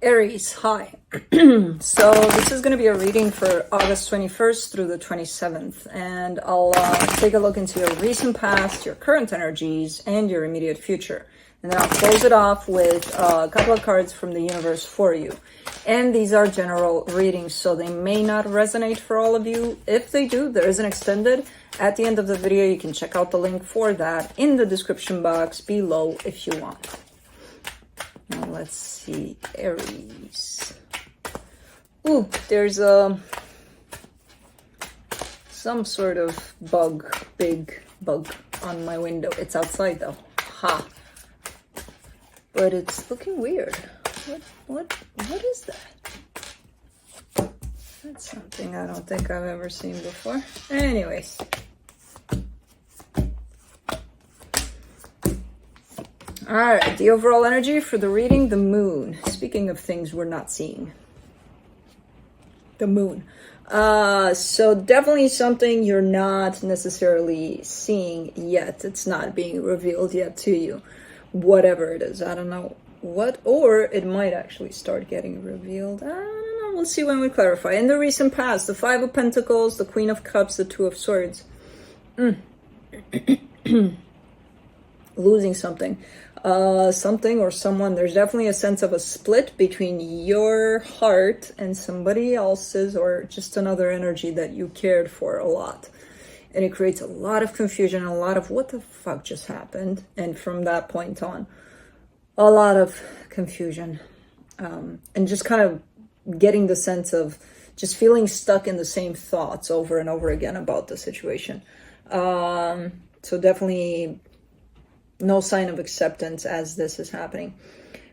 Aries, hi. So this is going to be a reading for August 21st through the 27th, and I'll take a look into your recent past, your current energies, and your immediate future. And then I'll close it off with a couple of cards from the universe for you. And these are general readings, so they may not resonate for all of you. If they do, there is an extended. At the end of the video, you can check out the link for that in the description box below if you want. Now let's see, Aries. Ooh, there's some sort of bug, big bug on my window. It's outside though. Ha. But it's looking weird. What is that? That's something I don't think I've ever seen before. Anyways. All right, the overall energy for the reading, the moon. Speaking of things we're not seeing. The moon. So definitely something you're not necessarily seeing yet. It's not being revealed yet to you. Whatever it is. I don't know what. Or it might actually start getting revealed. I don't know. We'll see when we clarify. In the recent past, the Five of Pentacles, the Queen of Cups, the Two of Swords. Losing something. Something or someone. There's definitely a sense of a split between your heart and somebody else's, or just another energy that you cared for a lot. And it creates a lot of confusion, a lot of what the fuck just happened. And from that point on, a lot of confusion. And just kind of getting the sense of just feeling stuck in the same thoughts over and over again about the situation. So definitely no sign of acceptance as this is happening,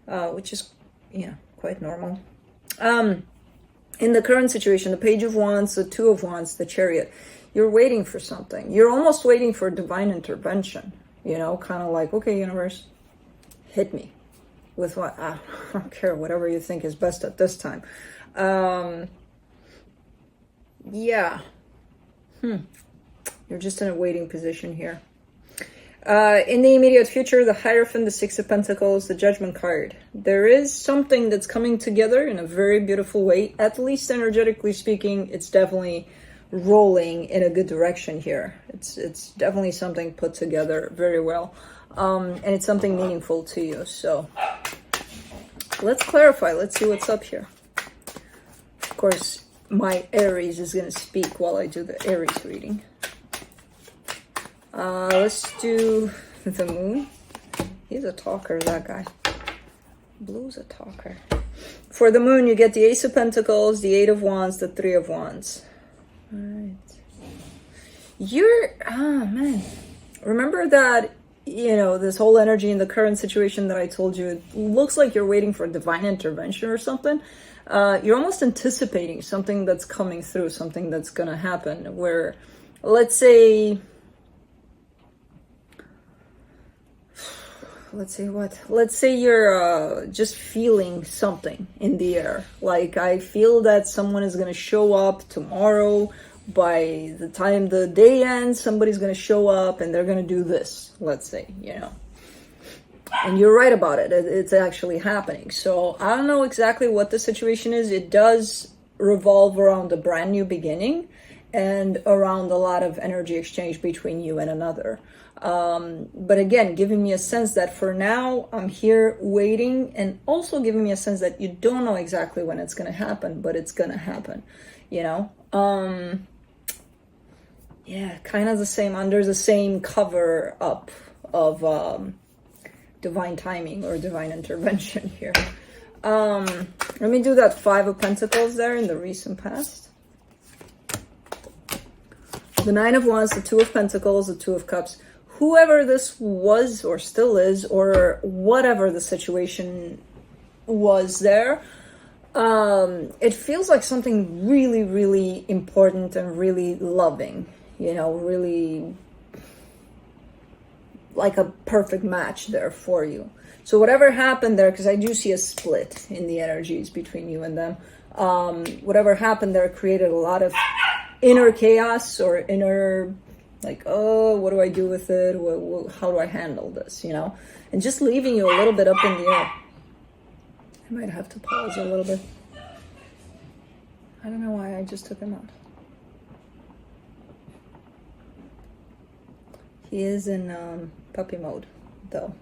which is, quite normal. In the current situation, the Page of Wands, the Two of Wands, the Chariot, you're waiting for something. You're almost waiting for divine intervention, kind of like, okay, universe, hit me with what? I don't care, whatever you think is best at this time. You're just in a waiting position here. In the immediate future, the Hierophant, the Six of Pentacles, the Judgment card. There is something that's coming together in a very beautiful way. At least energetically speaking, it's definitely rolling in a good direction here. It's definitely something put together very well. And it's something meaningful to you. So let's clarify. Let's see what's up here. Of course, my Aries is going to speak while I do the Aries reading. Let's do the moon. He's a talker, that guy. Blue's a talker. For the moon, you get the Ace of Pentacles, the Eight of Wands, the Three of Wands. All right. Man. Remember that, this whole energy in the current situation that I told you, it looks like you're waiting for divine intervention or something. You're almost anticipating something that's coming through, something that's going to happen where, let's say you're just feeling something in the air. Like, I feel that someone is going to show up tomorrow. By the time the day ends, somebody's going to show up and they're going to do this, let's say, And you're right about it. It's actually happening. So I don't know exactly what the situation is. It does revolve around a brand new beginning and around a lot of energy exchange between you and another. But again, giving me a sense that for now I'm here waiting, and also giving me a sense that you don't know exactly when it's going to happen, but it's going to happen, kind of the same, under the same cover up of divine timing or divine intervention here. Let me do that Five of Pentacles there in the recent past. The Nine of Wands, the Two of Pentacles, the Two of Cups. Whoever this was or still is, or whatever the situation was there, it feels like something really, really important and really loving, really like a perfect match there for you. So whatever happened there, because I do see a split in the energies between you and them, whatever happened there created a lot of inner chaos or inner, like, oh, what do I do with it? How do I handle this, And just leaving you a little bit up in the air. I might have to pause a little bit. I don't know why I just took him out. He is in puppy mode, though.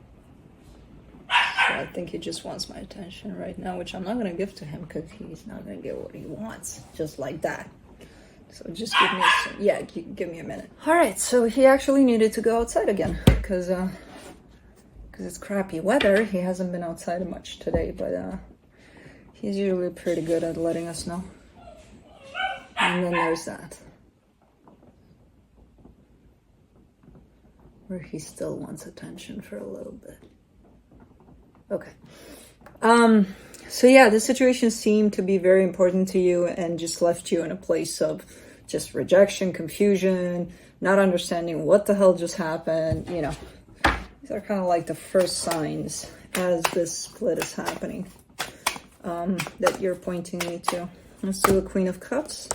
So I think he just wants my attention right now, which I'm not going to give to him because he's not going to get what he wants, just like that. So just give me give me a minute. All right, so he actually needed to go outside again because it's crappy weather. He hasn't been outside much today, but he's usually pretty good at letting us know. And then there's that, where he still wants attention for a little bit. Okay. So yeah, the situation seemed to be very important to you and just left you in a place of just rejection, confusion, not understanding what the hell just happened. You know, these are kind of like the first signs as this split is happening, that you're pointing me to. Let's do a Queen of Cups.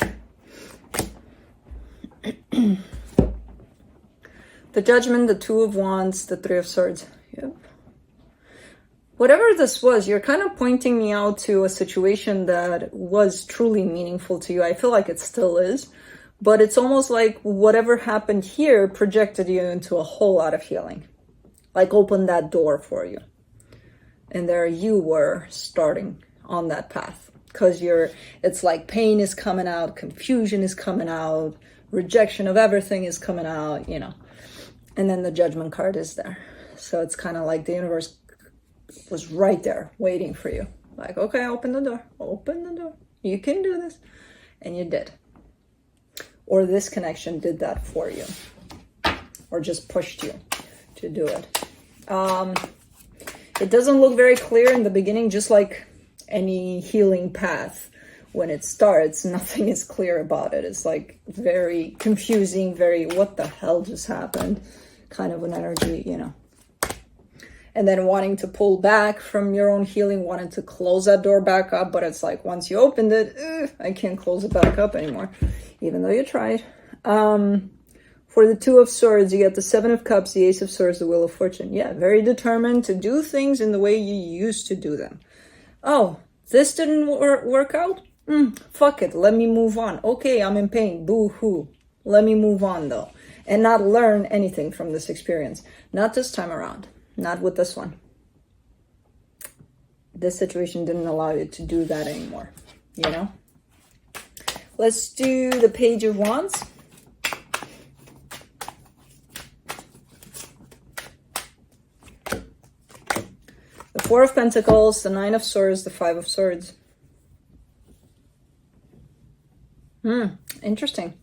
The Judgment, the Two of Wands, the Three of Swords. Yep. Whatever this was, you're kind of pointing me out to a situation that was truly meaningful to you. I feel like it still is, but it's almost like whatever happened here projected you into a whole lot of healing, like opened that door for you. And there you were starting on that path because it's like pain is coming out, confusion is coming out, rejection of everything is coming out, you know, and then the Judgment card is there. So it's kind of like the universe was right there waiting for you. Like, okay, open the door. You can do this. And you did. Or this connection did that for you. Or just pushed you to do it. It doesn't look very clear in the beginning, just like any healing path. When it starts, nothing is clear about it. It's like very confusing, very what the hell just happened kind of an energy, you know. And then wanting to pull back from your own healing, wanting to close that door back up. But it's like, once you opened it, I can't close it back up anymore, even though you tried. For the Two of Swords, you get the Seven of Cups, the Ace of Swords, the Wheel of Fortune. Yeah, very determined to do things in the way you used to do them. Oh, this didn't work out? Fuck it, let me move on. Okay, I'm in pain, boo-hoo. Let me move on, though. And not learn anything from this experience. Not this time around. Not with this one. This situation didn't allow you to do that anymore, you know? Let's do the Page of Wands. The Four of Pentacles, the Nine of Swords, the Five of Swords. Interesting.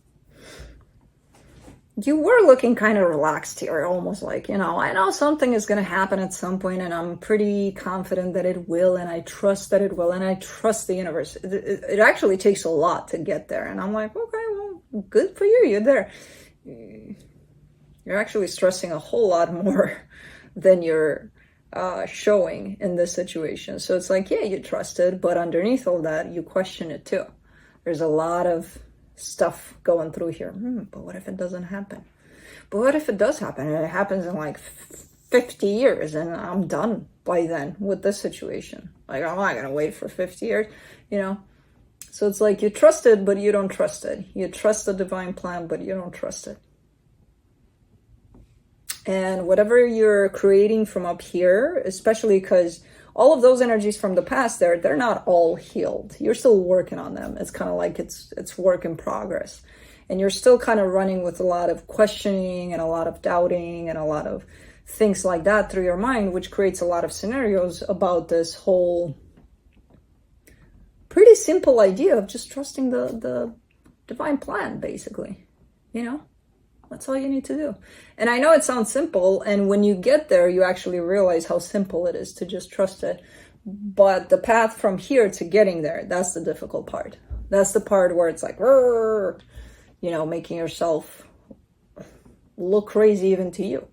You were looking kind of relaxed here, almost like, you know, I know something is going to happen at some point and I'm pretty confident that it will, and I trust that it will, and I trust the universe. It actually takes a lot to get there. And I'm like, okay, well, good for you. You're there. You're actually stressing a whole lot more than you're showing in this situation. So it's like, yeah, you trust it, but underneath all that, you question it too. There's a lot of stuff going through here. But what if it doesn't happen? But what if it does happen and it happens in like 50 years and I'm done by then with this situation? Like, I'm not gonna wait for 50 years, you know? So it's like you trust it, but you don't trust it. You trust the divine plan, but you don't trust it. And whatever you're creating from up here, especially because all of those energies from the past, they're not all healed. You're still working on them. It's kind of like it's work in progress. And you're still kind of running with a lot of questioning and a lot of doubting and a lot of things like that through your mind, which creates a lot of scenarios about this whole pretty simple idea of just trusting the divine plan, basically. You know? That's all you need to do. And I know it sounds simple, and when you get there, you actually realize how simple it is to just trust it. But the path from here to getting there, that's the difficult part. That's the part where it's like, you know, making yourself look crazy even to you.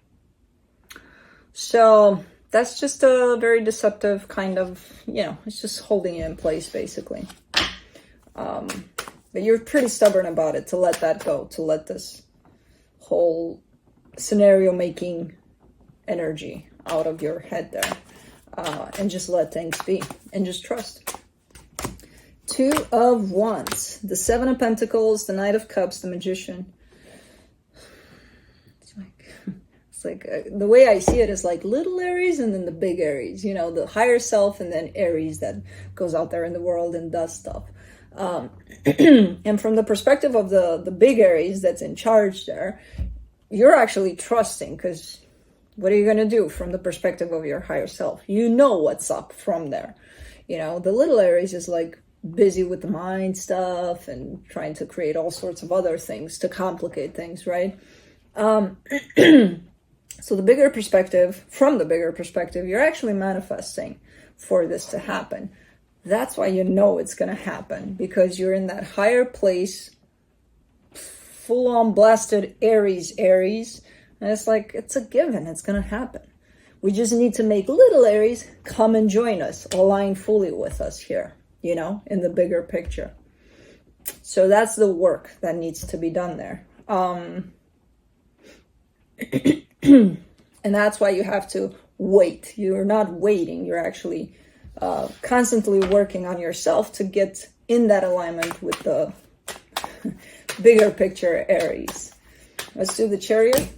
So that's just a very deceptive kind of, you know, it's just holding you in place, basically. But you're pretty stubborn about it, to let that go, to let this whole scenario making energy out of your head there. and just let things be and just trust. Two of Wands, the Seven of Pentacles, the Knight of Cups, the Magician. It's like the way I see it is like little Aries and then the big Aries, you know, the higher self, and then Aries that goes out there in the world and does stuff. And from the perspective of the big Aries that's in charge there, you're actually trusting, because what are you going to do from the perspective of your higher self? You know what's up from there. You know, the little Aries is like busy with the mind stuff and trying to create all sorts of other things to complicate things, right? So the bigger perspective, from the bigger perspective, you're actually manifesting for this to happen. That's why you know it's going to happen, because you're in that higher place, full-on blasted Aries, and it's like, it's a given, it's going to happen. We just need to make little Aries come and join us, align fully with us here, you know, in the bigger picture. So that's the work that needs to be done there. And that's why you have to wait. You're not waiting. You're actually constantly working on yourself to get in that alignment with the bigger picture Aries. Let's do the Chariot.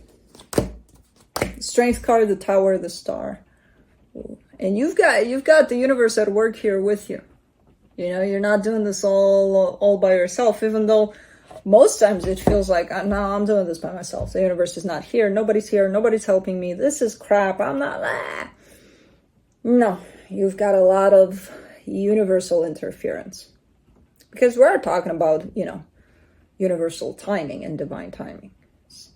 Strength card, the Tower, the Star. And you've got the universe at work here with you. You know, you're not doing this all by yourself, even though most times it feels like, no, I'm doing this by myself. The universe is not here. Nobody's here. Nobody's helping me. This is crap. I'm not. No, you've got a lot of universal interference. Because we're talking about, you know, universal timing and divine timing. It's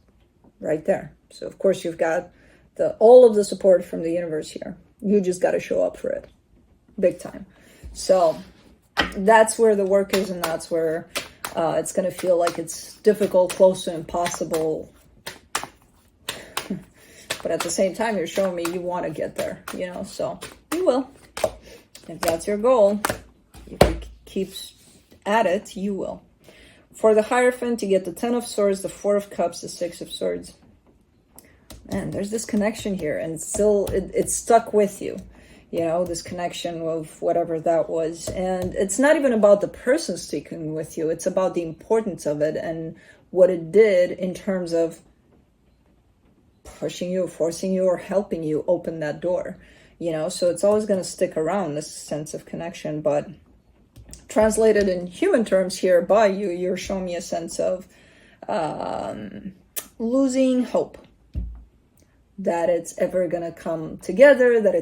right there. So, of course, you've got all of the support from the universe here. You just got to show up for it. Big time. So, that's where the work is, and that's where it's going to feel like it's difficult, close to impossible. But at the same time, you're showing me you want to get there, you know, so you will. If that's your goal, if you keep at it, you will. For the Hierophant, you get the Ten of Swords, the Four of Cups, the Six of Swords. Man, there's this connection here, and still it's stuck with you. You know, this connection of whatever that was. And it's not even about the person sticking with you. It's about the importance of it and what it did in terms of pushing you, forcing you, or helping you open that door. You know, so it's always going to stick around, this sense of connection. But translated in human terms here by you, you're showing me a sense of losing hope. That it's ever going to come together, that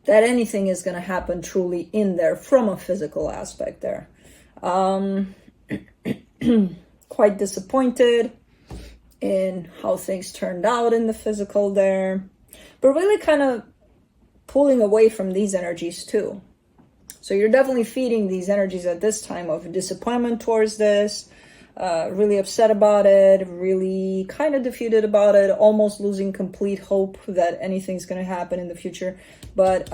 anything is going to happen truly in there from a physical aspect there. Quite disappointed in how things turned out in the physical there, but really kind of pulling away from these energies too. So you're definitely feeding these energies at this time of disappointment towards this, really upset about it, really kind of defeated about it, almost losing complete hope that anything's going to happen in the future. But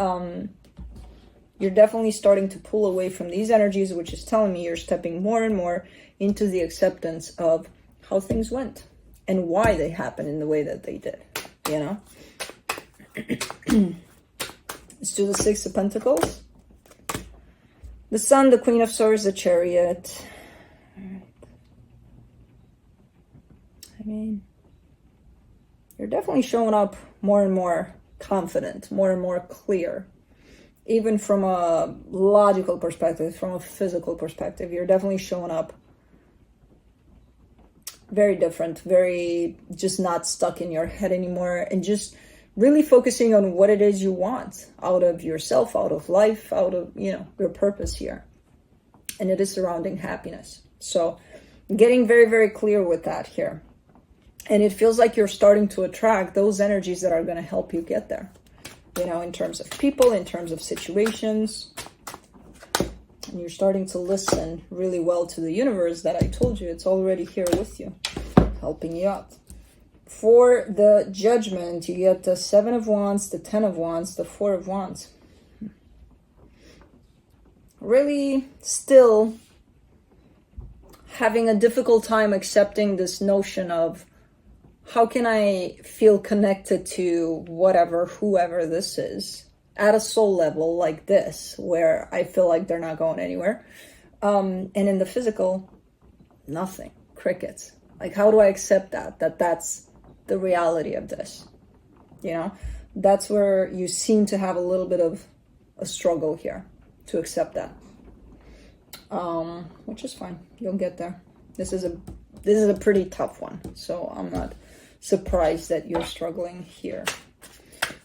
you're definitely starting to pull away from these energies, which is telling me you're stepping more and more into the acceptance of how things went and why they happened in the way that they did, you know? Let's do the Six of Pentacles. The Sun, the Queen of Swords, the Chariot. I mean, you're definitely showing up more and more confident, more and more clear. Even from a logical perspective, from a physical perspective, you're definitely showing up very different, very just not stuck in your head anymore, and just really focusing on what it is you want out of yourself, out of life, out of, you know, your purpose here. And it is surrounding happiness. So getting very, very clear with that here. And it feels like you're starting to attract those energies that are going to help you get there. You know, in terms of people, in terms of situations. And you're starting to listen really well to the universe that I told you. It's already here with you, helping you out. For the Judgment, you get the Seven of Wands, the Ten of Wands, the Four of Wands. Really still having a difficult time accepting this notion of how can I feel connected to whatever, whoever this is at a soul level like this, where I feel like they're not going anywhere. And in the physical, nothing, crickets. Like, how do I accept that that's the reality of this? You know, that's where you seem to have a little bit of a struggle here to accept that. Which is fine. You'll get there. This is a pretty tough one, so I'm not surprised that you're struggling here.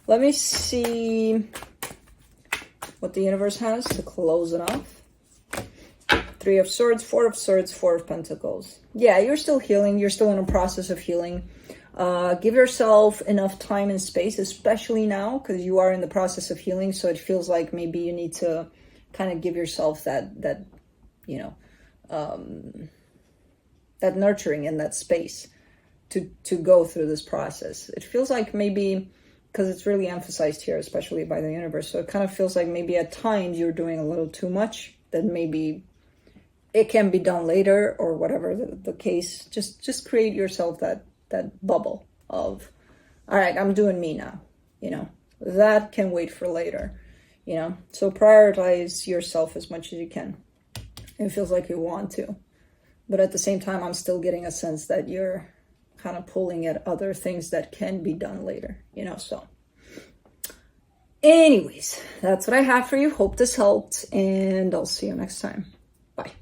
Let me see what the universe has to close it off. 3 of Swords, 4 of Swords, 4 of Pentacles. Yeah, you're still healing. You're still in a process of healing. Give yourself enough time and space, especially now, because you are in the process of healing. So it feels like maybe you need to kind of give yourself that you know, that nurturing and that space to go through this process. It feels like maybe, because it's really emphasized here, especially by the universe. So it kind of feels like maybe at times you're doing a little too much, that maybe it can be done later, or whatever the case. Just create yourself that bubble of, all right, I'm doing me now, you know, that can wait for later, you know. So prioritize yourself as much as you can. It feels like you want to, but at the same time, I'm still getting a sense that you're kind of pulling at other things that can be done later, you know. So anyways, that's what I have for you. Hope this helped, and I'll see you next time.